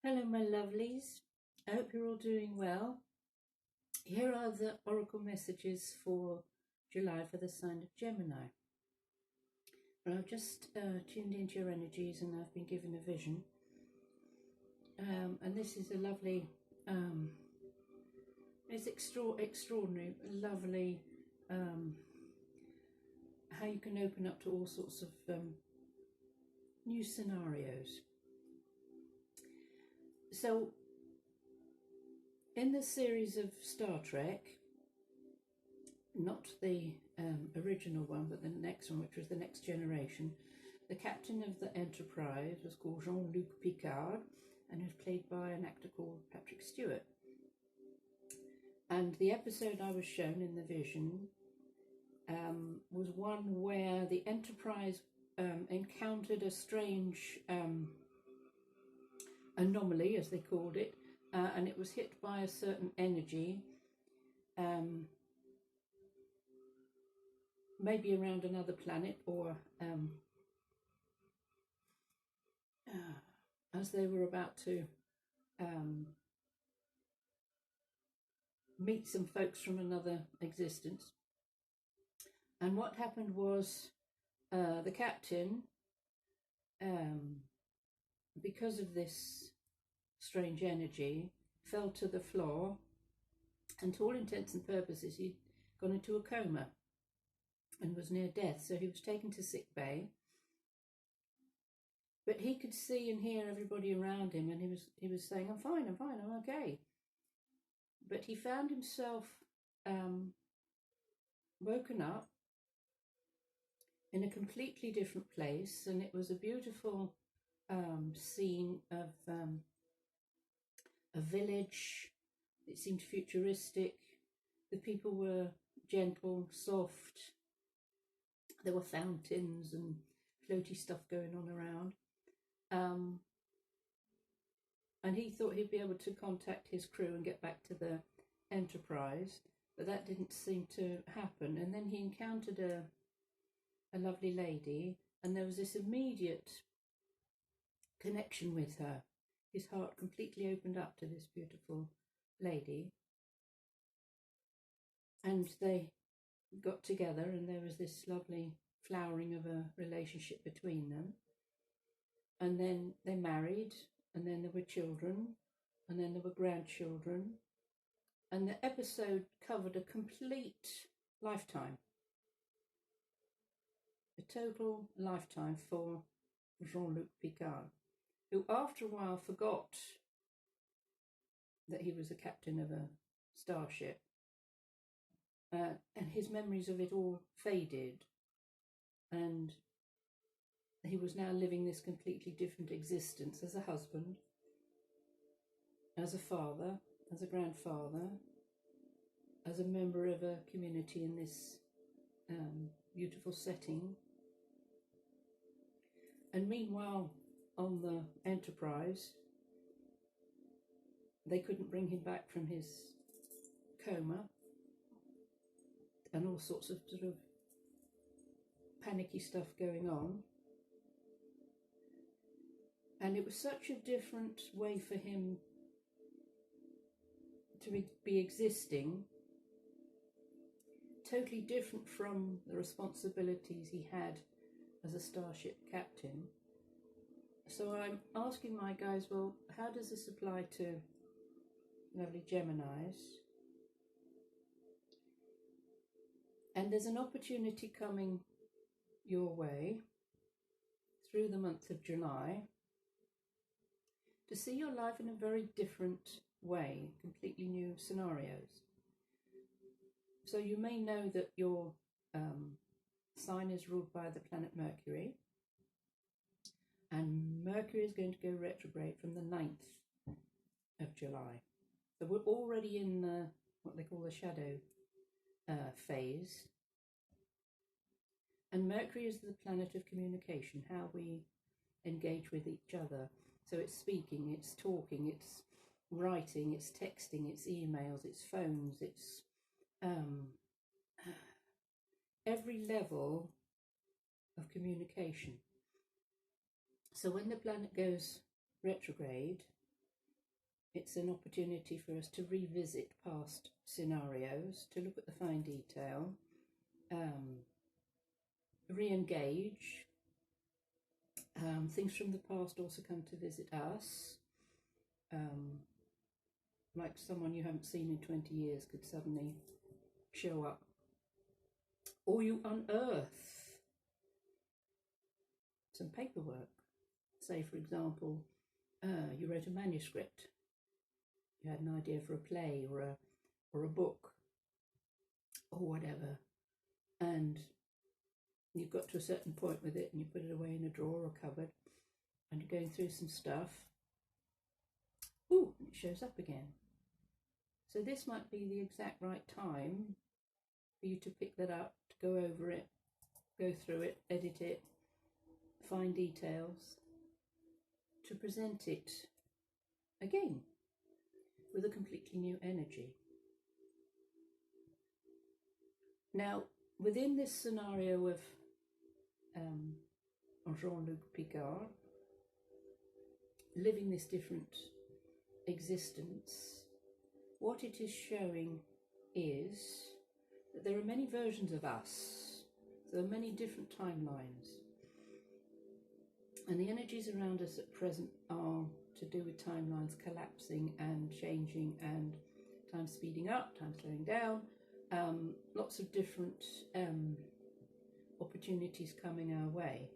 Hello, my lovelies. I hope you're all doing well. Here are the Oracle messages for July for the sign of Gemini. And I've just tuned into your energies and I've been given a vision. And this is a lovely, it's extraordinary, lovely, how you can open up to all sorts of new scenarios. So, in the series of Star Trek, not the original one, but the next one, which was The Next Generation, the captain of the Enterprise was called Jean-Luc Picard, and was played by an actor called Patrick Stewart. And the episode I was shown in the vision was one where the Enterprise encountered a strange anomaly, as they called it, and it was hit by a certain energy, maybe around another planet, or as they were about to meet some folks from another existence. And what happened was the captain, because of this strange energy, fell to the floor, and to all intents and purposes he'd gone into a coma and was near death. So he was taken to sick bay, but he could see and hear everybody around him, and he was saying, I'm fine, I'm okay. But he found himself woken up in a completely different place, and it was a beautiful scene of a village. It seemed futuristic. The people were gentle, soft. There were fountains and floaty stuff going on around. And he thought he'd be able to contact his crew and get back to the Enterprise, but that didn't seem to happen. And then he encountered a lovely lady, and there was this immediate connection with her. His heart completely opened up to this beautiful lady, and they got together, and there was this lovely flowering of a relationship between them. And then they married, and then there were children, and then there were grandchildren, and the episode covered a complete lifetime, a total lifetime for Jean-Luc Picard, who after a while forgot that he was the captain of a starship, and his memories of it all faded, and he was now living this completely different existence as a husband, as a father, as a grandfather, as a member of a community in this beautiful setting. And meanwhile, on the Enterprise, they couldn't bring him back from his coma, and all sorts of sort of panicky stuff going on. And it was such a different way for him to be existing, totally different from the responsibilities he had as a starship captain. So I'm asking my guys, well, how does this apply to lovely Geminis? And there's an opportunity coming your way through the month of July to see your life in a very different way, completely new scenarios. So you may know that your sign is ruled by the planet Mercury, and Mercury is going to go retrograde from the 9th of July. So we're already in the, what they call the shadow phase. And Mercury is the planet of communication, how we engage with each other. So it's speaking, it's talking, it's writing, it's texting, it's emails, it's phones, it's every level of communication. So when the planet goes retrograde, It's an opportunity for us to revisit past scenarios, to look at the fine detail, re-engage. Things from the past also come to visit us. Like someone you haven't seen in 20 years could suddenly show up. Or you unearth some paperwork. Say, for example, you wrote a manuscript. You had an idea for a play or a book or whatever, and you got to a certain point with it and you put it away in a drawer or cupboard, and you're going through some stuff. Ooh, and it shows up again. So this might be the exact right time for you to pick that up, to go over it, go through it, edit it, find details, to present it again with a completely new energy. Now, within this scenario of Jean-Luc Picard, living this different existence, what it is showing is that there are many versions of us. There are many different timelines. And the energies around us at present are to do with timelines collapsing and changing, and time speeding up, time slowing down, lots of different opportunities coming our way.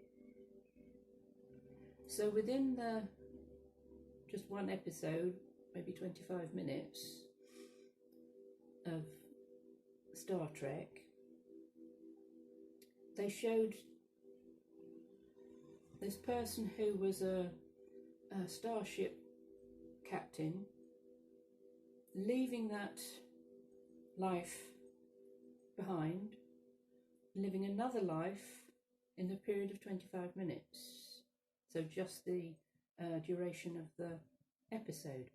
So within just one episode, maybe 25 minutes of Star Trek, they showed this person who was a starship captain leaving that life behind, living another life in the period of 25 minutes. So just the duration of the episode.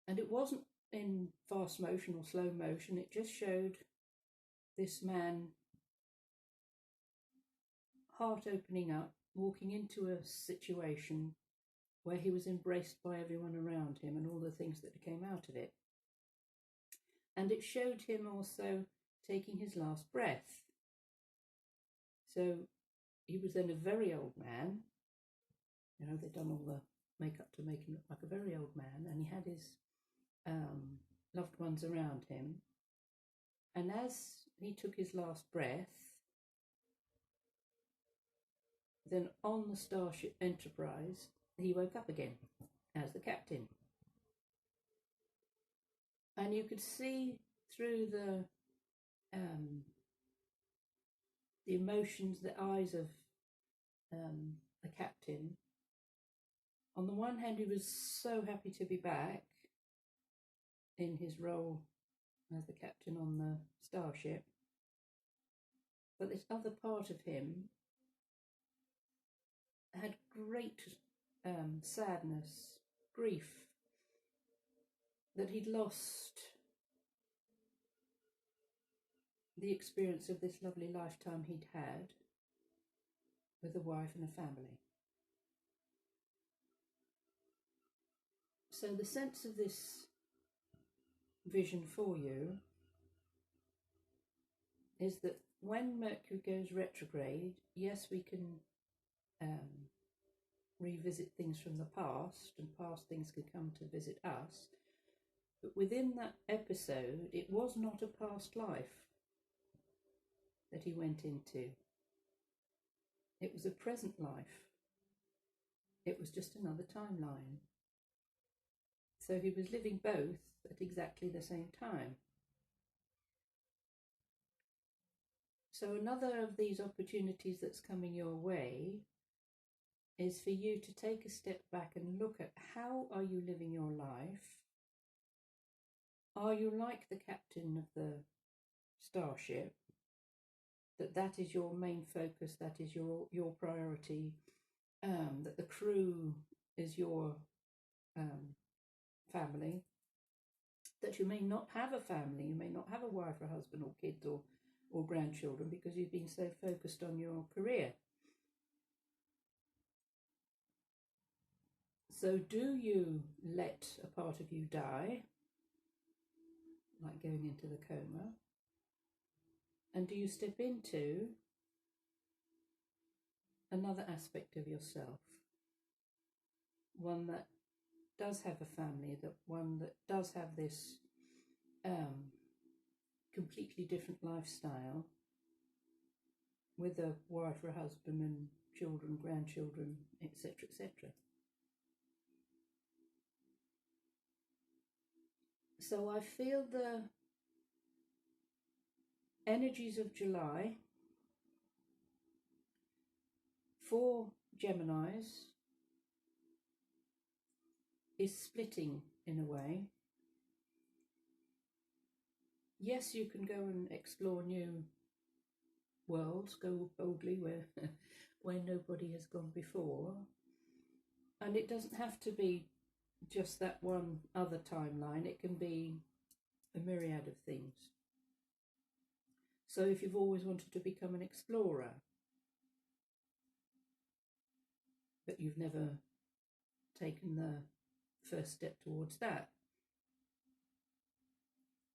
And it wasn't in fast motion or slow motion, it just showed this man heart opening up, walking into a situation where he was embraced by everyone around him and all the things that came out of it. And it showed him also taking his last breath. So he was then a very old man. You know, they'd done all the makeup to make him look like a very old man, and he had his loved ones around him. And as he took his last breath, then on the Starship Enterprise, he woke up again as the captain. And you could see through the emotions, the eyes of the captain. On the one hand, he was so happy to be back in his role as the captain on the starship. But this other part of him had great sadness, grief, that he'd lost the experience of this lovely lifetime he'd had with a wife and a family. So the sense of this vision for you is that when Mercury goes retrograde, yes, we can revisit things from the past, and past things can come to visit us. But within that episode, it was not a past life that he went into. It was a present life. It was just another timeline. So he was living both at exactly the same time. So another of these opportunities that's coming your way is for you to take a step back and look at how are you living your life? Are you like the captain of the starship? That is your main focus, that is your priority, that the crew is your family, that you may not have a family, you may not have a wife or husband or kids or grandchildren because you've been so focused on your career. So do you let a part of you die, like going into the coma? And do you step into another aspect of yourself? One that does have a family, that one that does have this completely different lifestyle with a wife or a husband and children, grandchildren, etc., etc. So I feel the energies of July for Geminis is splitting in a way. Yes, you can go and explore new worlds, go boldly where nobody has gone before. And it doesn't have to be just that one other timeline. It can be a myriad of things. So if you've always wanted to become an explorer, but you've never taken the first step towards that,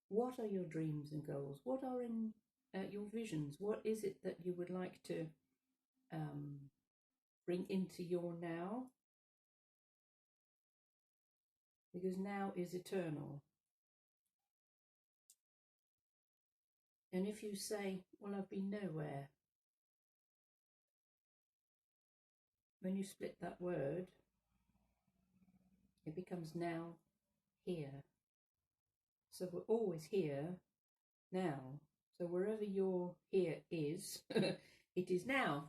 what are your dreams and goals? What are in your visions? What is it that you would like to bring into your now? Because now is eternal. And if you say, well, I've been nowhere, when you split that word, it becomes now here. So we're always here now. So wherever your here is, it is now.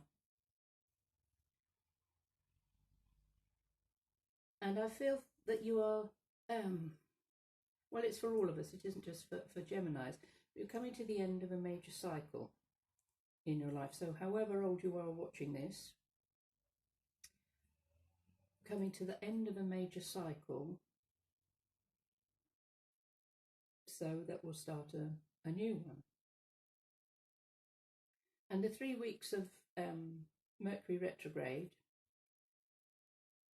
And I feel that you are, well, it's for all of us. It isn't just for Geminis. You're coming to the end of a major cycle in your life. So however old you are watching this, coming to the end of a major cycle, so that will start a new one. And the 3 weeks of Mercury retrograde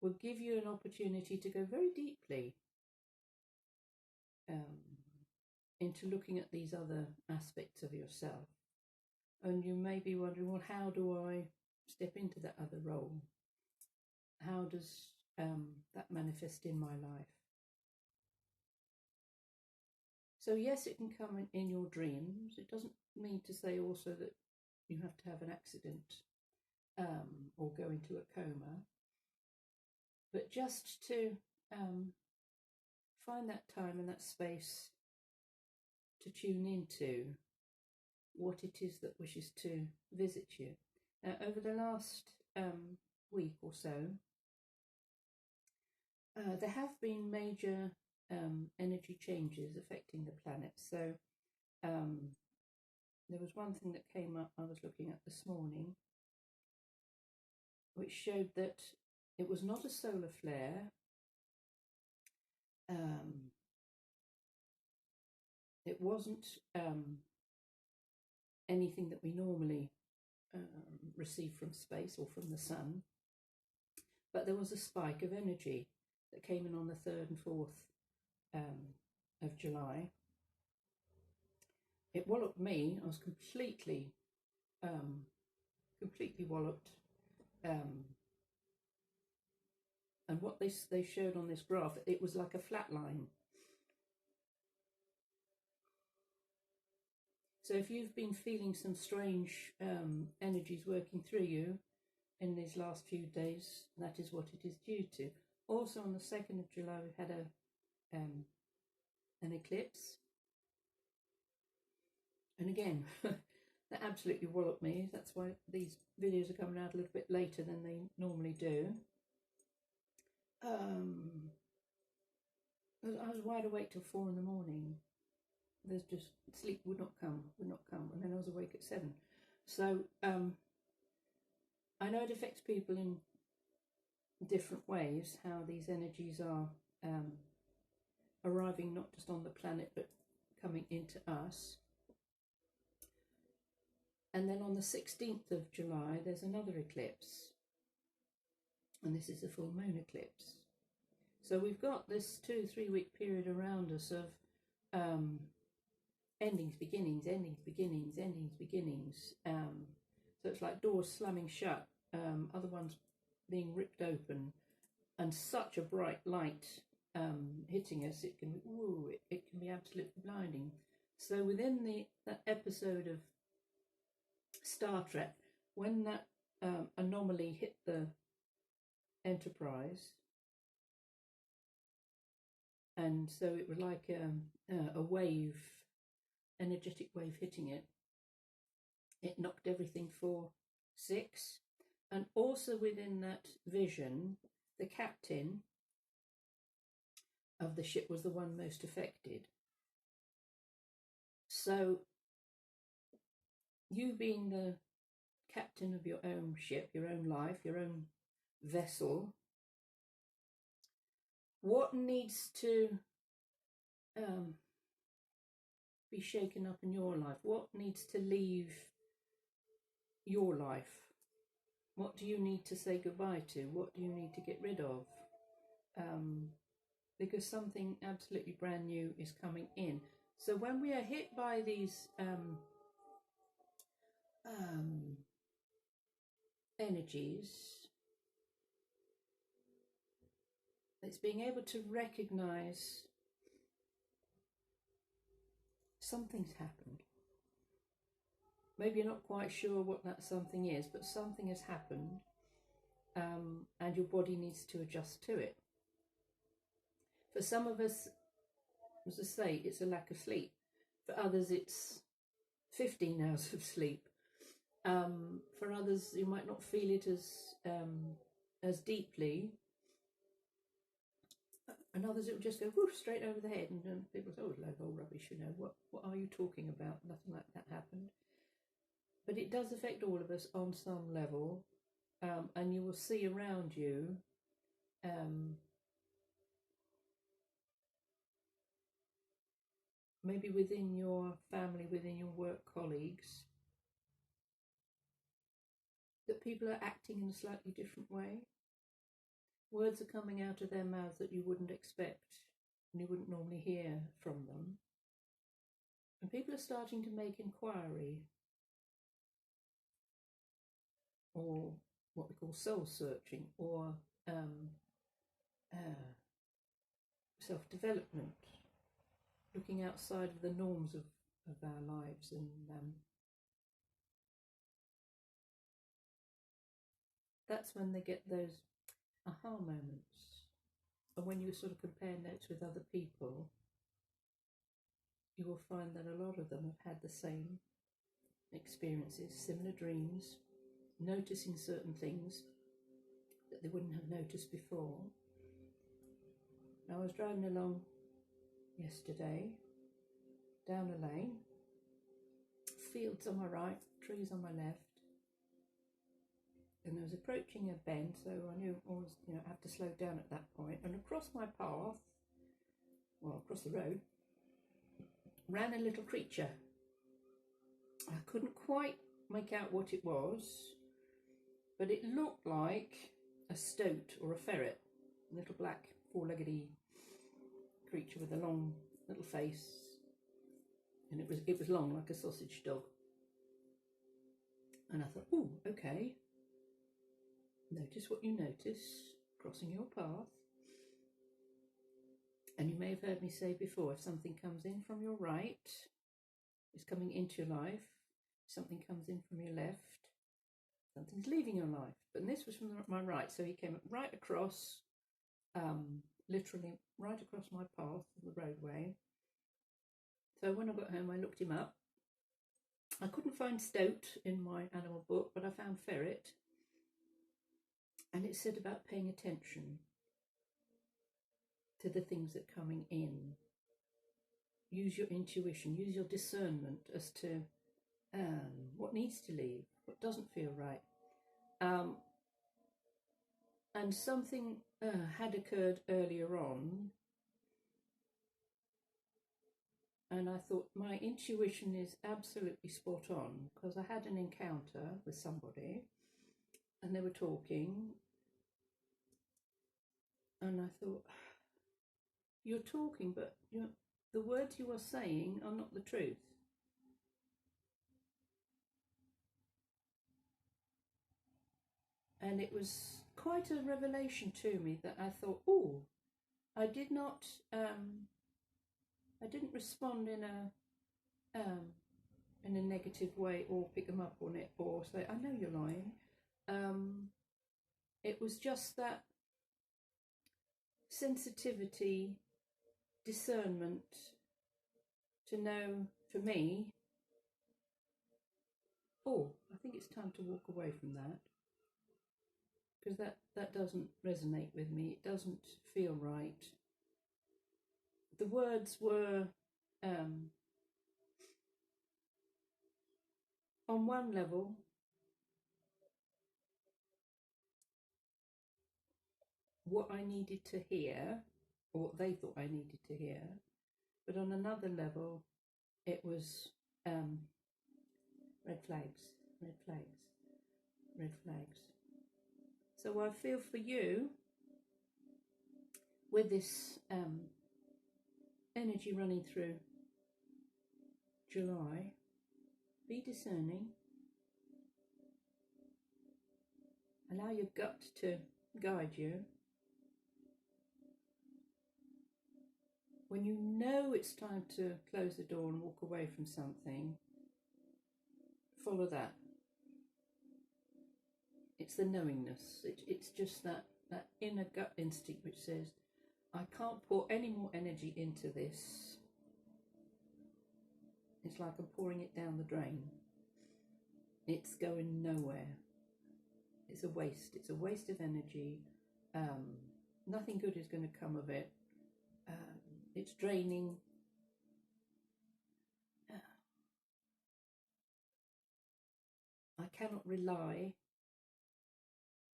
will give you an opportunity to go very deeply into looking at these other aspects of yourself. And you may be wondering, well, how do I step into that other role? How does that manifest in my life? So yes, it can come in your dreams. It doesn't mean to say also that you have to have an accident or go into a coma, but just to find that time and that space to tune into what it is that wishes to visit you. Now, over the last week or so, there have been major energy changes affecting the planet. So there was one thing that came up I was looking at this morning, which showed that it was not a solar flare. It wasn't anything that we normally receive from space or from the sun, but there was a spike of energy that came in on the 3rd and 4th of July. It walloped me. I was completely walloped. And what they showed on this graph, it was like a flat line. So if you've been feeling some strange energies working through you in these last few days, that is what it is due to. Also on the 2nd of July, we had an eclipse. And again, that absolutely walloped me. That's why these videos are coming out a little bit later than they normally do. I was wide awake till 4 in the morning. There's just sleep would not come, and then I was awake at 7. So I know it affects people in different ways, how these energies are arriving not just on the planet but coming into us. And then on the 16th of July there's another eclipse, and this is a full moon eclipse. So we've got this 2-3 week period around us of endings, beginnings, endings, beginnings, endings, beginnings. So it's like doors slamming shut, other ones being ripped open, and such a bright light hitting us, it can be absolutely blinding. So within that episode of Star Trek, when that anomaly hit the Enterprise, and so it was like a wave, energetic wave hitting it. It knocked everything for 6. And also within that vision, the captain of the ship was the one most affected. So you being the captain of your own ship, your own life, your own vessel, what needs to be shaken up in your life? What needs to leave your life? What do you need to say goodbye to? What do you need to get rid of? Because something absolutely brand new is coming in. So when we are hit by these energies, it's being able to recognize something's happened. Maybe you're not quite sure what that something is, but something has happened, and your body needs to adjust to it. For some of us, as I say, it's a lack of sleep. For others, it's 15 hours of sleep. For others, you might not feel it as deeply. And others, it will just go whoosh, straight over the head, and people say, "Oh, load of old rubbish, you know, what are you talking about? Nothing like that happened." But it does affect all of us on some level, and you will see around you maybe within your family, within your work colleagues, that people are acting in a slightly different way. Words are coming out of their mouths that you wouldn't expect and you wouldn't normally hear from them. And people are starting to make inquiry, or what we call soul searching, or self-development, looking outside of the norms of our lives. And that's when they get those aha moments. And when you sort of compare notes with other people, you will find that a lot of them have had the same experiences, similar dreams, noticing certain things that they wouldn't have noticed before. I was driving along yesterday down a lane, fields on my right, trees on my left, and I was approaching a bend, so I knew I was, I have to slow down at that point. And across my path, well, across the road, ran a little creature. I couldn't quite make out what it was, but it looked like a stoat or a ferret, a little black four-leggedy creature with a long little face, and it was long like a sausage dog. And I thought, oh, okay, notice what you notice crossing your path. And you may have heard me say before, if something comes in from your right, it's coming into your life. If something comes in from your left, something's leaving your life. But this was from my right, so he came right across, literally right across my path, the roadway. So when I got home, I looked him up. I couldn't find stoat in my animal book, but I found ferret. And it said about paying attention to the things that are coming in. Use your intuition, use your discernment as to what needs to leave, what doesn't feel right. And something had occurred earlier on, and I thought my intuition is absolutely spot on, because I had an encounter with somebody and they were talking, and I thought, you're talking, but the words you are saying are not the truth. And it was quite a revelation to me that I thought, oh, I didn't respond in a negative way, or pick them up on it, or say, I know you're lying. It was just that sensitivity, discernment to know, for me, oh, I think it's time to walk away from that, because that doesn't resonate with me. It doesn't feel right. The words were, on one level, what I needed to hear, or what they thought I needed to hear, but on another level, it was red flags, red flags, red flags. So I feel for you, with this energy running through July, be discerning. Allow your gut to guide you. When you know it's time to close the door and walk away from something, follow that. It's the knowingness. It's just that inner gut instinct which says, I can't pour any more energy into this. It's like I'm pouring it down the drain. It's going nowhere. It's a waste. It's a waste of energy. Nothing good is going to come of it. It's draining. I cannot rely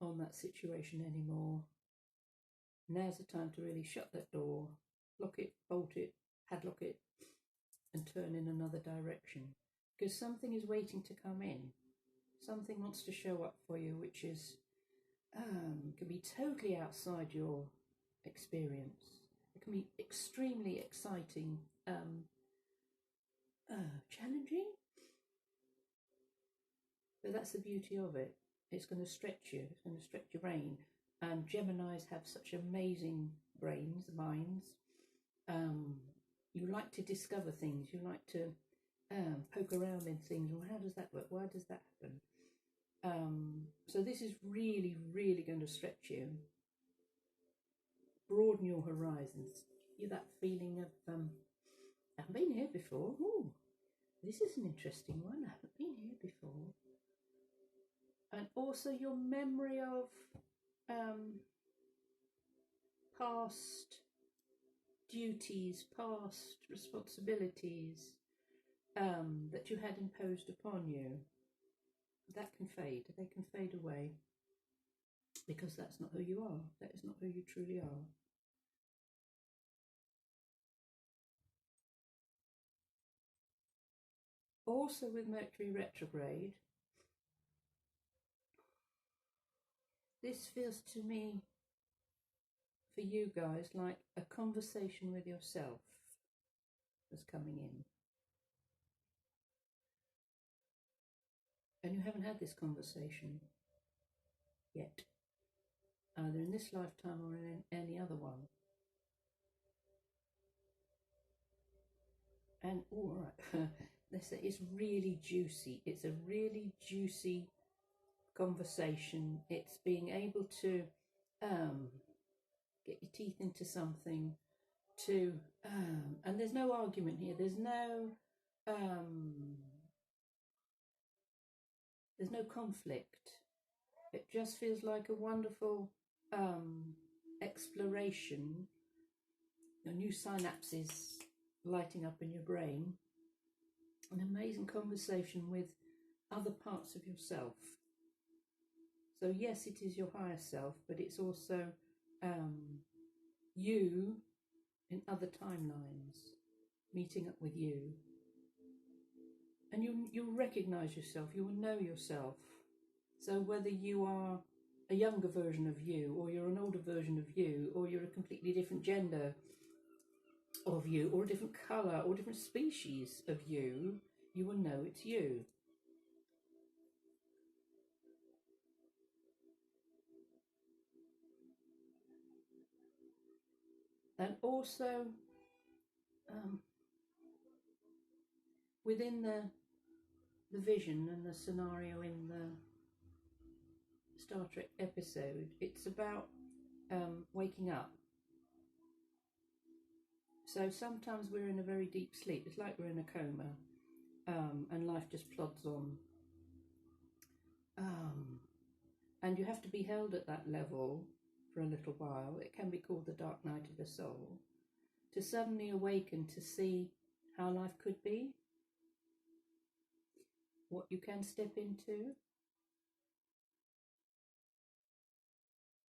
on that situation anymore. Now's the time to really shut that door, lock it, bolt it, padlock it, and turn in another direction. Because something is waiting to come in. Something wants to show up for you, which is can be totally outside your experience. It can be extremely exciting, challenging, but that's the beauty of it. It's going to stretch you. It's going to stretch your brain. And Geminis have such amazing brains, minds. You like to discover things. You like to poke around in things. Well, how does that work? Why does that happen? So this is really, really going to stretch you. Broaden your horizons. You that feeling of, I haven't been here before. Ooh, this is an interesting one. I haven't been here before. And also your memory of past duties, past responsibilities that you had imposed upon you. That can fade. They can fade away, because that's not who you are. That is not who you truly are. Also with Mercury retrograde, this feels to me, for you guys, like a conversation with yourself was coming in. And you haven't had this conversation yet, either in this lifetime or in any other one. And all right, let's say it's really juicy. It's a really juicy conversation. It's being able to get your teeth into something, to and there's no argument here. There's no conflict. It just feels like a wonderful exploration. Your new synapses lighting up in your brain. An amazing conversation with other parts of yourself. So yes, it is your higher self, but it's also you in other timelines, meeting up with you. And you'll recognise yourself, you will know yourself. So whether you are a younger version of you, or you're an older version of you, or you're a completely different gender, of you, or a different colour, or different species of you, you will know it's you. And also, within the vision and the scenario in the Star Trek episode, it's about waking up. So sometimes we're in a very deep sleep. It's like we're in a coma, and life just plods on. And you have to be held at that level for a little while. It can be called the dark night of the soul, to suddenly awaken to see how life could be, what you can step into,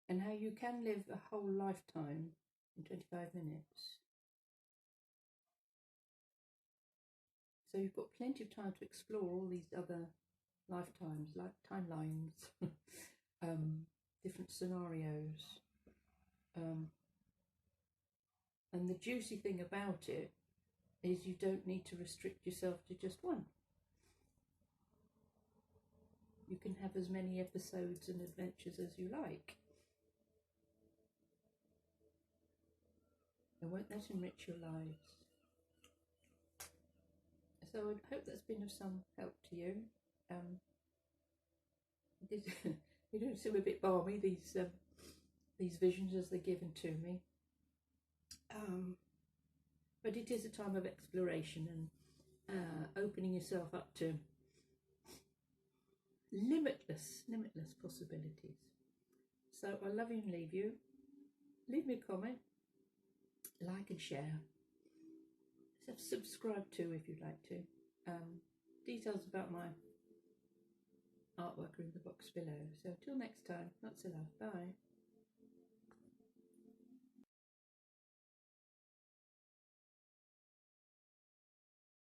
and how you can live a whole lifetime in 25 minutes. So you've got plenty of time to explore all these other lifetimes, like timelines, different scenarios. And the juicy thing about it is you don't need to restrict yourself to just one. You can have as many episodes and adventures as you like. And won't that enrich your lives? So I hope that's been of some help to you. You don't seem a bit balmy, these visions as they're given to me. But it is a time of exploration and opening yourself up to limitless possibilities. So I love you and leave you. Leave me a comment, like and share. Subscribe too if you'd like to. Details about my artwork are in the box below. So till next time, lots of love. Bye.